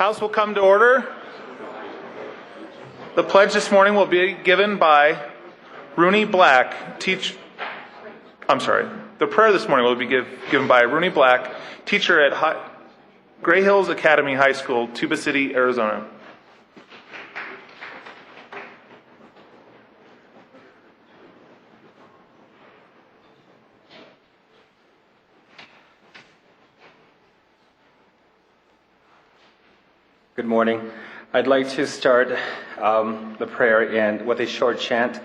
House will come to order. The pledge this morning will be given by Rooney Black, The prayer this morning will be given by Rooney Black, teacher at Gray Hills Academy High School, Tuba City, Arizona. Good morning. I'd like to start the prayer with a short chant.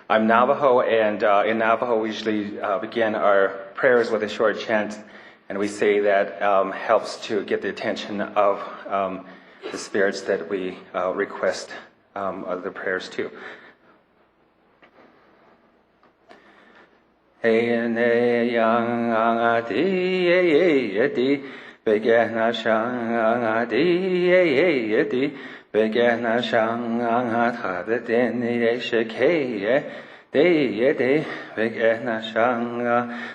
I'm Navajo, and in Navajo we usually begin our prayers with a short chant, and we say that helps to get the attention of the spirits that we request the prayers to. Begena shang di begena shang ta de den ye sheke de begena shang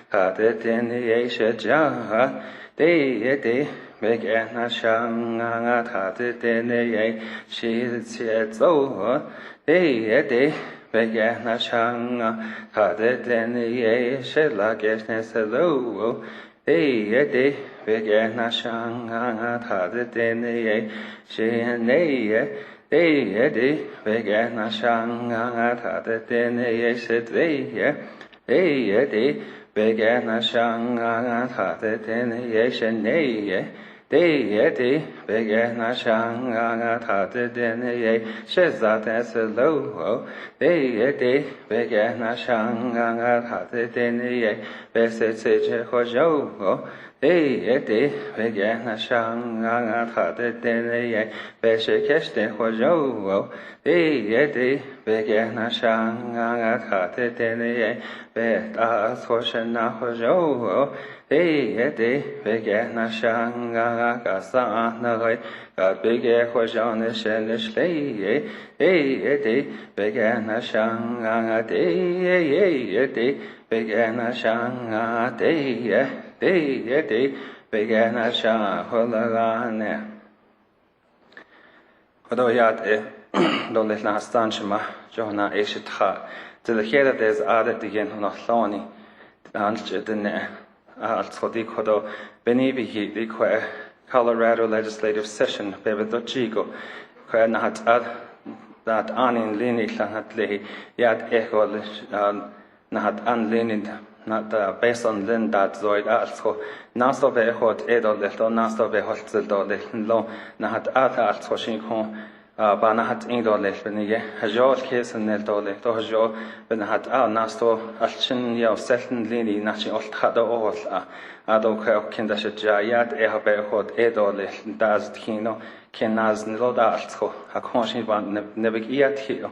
ta de den ye sheja de begena shang ta de den ye shi che zo de begena shang ta de den ye she la gesne selo de begena shang ta de den ye she ne de begena shang ta de den ye she de begena shang ta de den ye she ne de begena shang ta de den ye she za de selo de begena shang ta de den ye be se che ho jo de begena shang ta de den ye be she kesh de ho jo de begena shang ta de den ye be ta so shen na ho jo de begena shang ga sa na ge ga bege ho jo ne shen ne shle de begena shang de begena shang de begena shang holagane Hodoyat do le na stan shma jona eshitha to the head that is added again on Loni and den altsodi kodo benibi the Colorado legislative session bebedo chigo na hat ad that anin linit hat le yat echo na hat an linit not based on Lin that Zoid also Nasto be hot Edo Leto, Nasto be hot Zildo Lo, Nahat Ata also Shinko, Banahat Indo Lefenige, Hajol case and Neldo Leto Hajo, Benahat Nasto, Alchin Yao Setten Lini, Nachi Oltado Ola, Ado Kindasha Jayat, Ehabe hot Edo Lef, Daz Kino, Kenaz Niloda also, Hakonshi van Nevigiat Hio,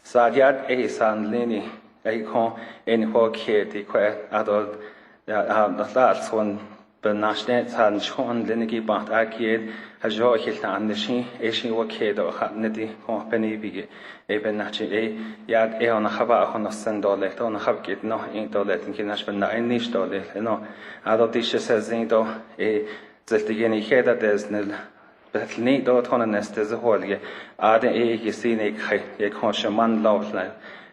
Sadyat Esan Lini. Icon in Hockey, the quack adult the last one, but Nashnet had shown Linigi Bant Akied, Hajo Hiltan, the Shi, Ashi Wakedo, Hatnedi, Company Big, Eben Nachi, Yad Eon Hava on a Sandole, on a Habkit, no Intolet, and Kinash, but not in Nishtole, no. Adult dishes says Indo, a Zeltigeni head that there's nil. But need dot on a nest as a whole, add a scenic, a conscious love.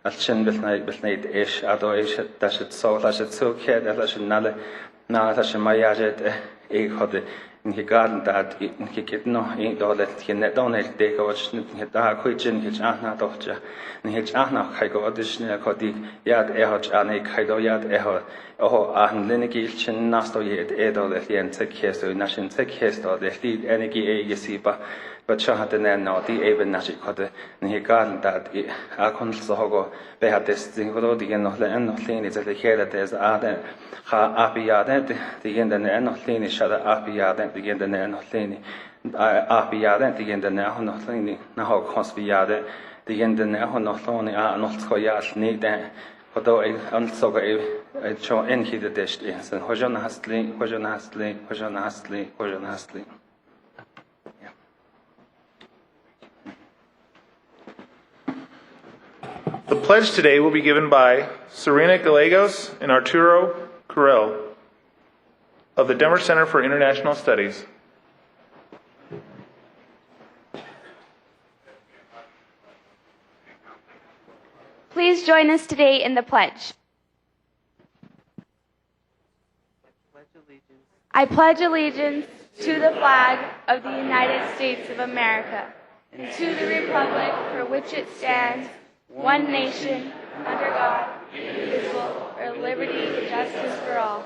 Alchin bilnaid ish ado ish dashet so dashet so kid dashet nale na dashet mayajet hode in he garden that in he get no in dolet he net on it de go snit he da kuichin he ahna docha in he ahna kai go adishne kodi yad hot ane kai do yad oh ahn linigi chin nasto yed edolet yen tek hesto nashin tek hesto de lid enigi yesiba but Shahaten no the even Nashi Cotte, and he garden that I couldn't so they had this thing for the end of the end of thing is that the head that there's other ha apiadet, the end and the end of thing is shut up apiadet, the end and the end of thing. Apiadet, the end and the end of thing, now conspiadet, the end and the end of thing are not coyas need that. Although I also show any the dish is and Hojan Hastling, Hojan Hastling, Hojan Hastling, Hojan Hastling. The pledge today will be given by Serena Gallegos and Arturo Carrell of the Denver Center for International Studies. Please join us today in the pledge. I pledge allegiance to the flag of the United States of America and to the republic for which it stands, one nation, under God, indivisible, for liberty and justice for all.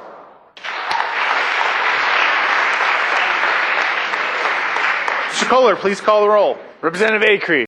Mr. Kohler, please call the roll. Representative Acree.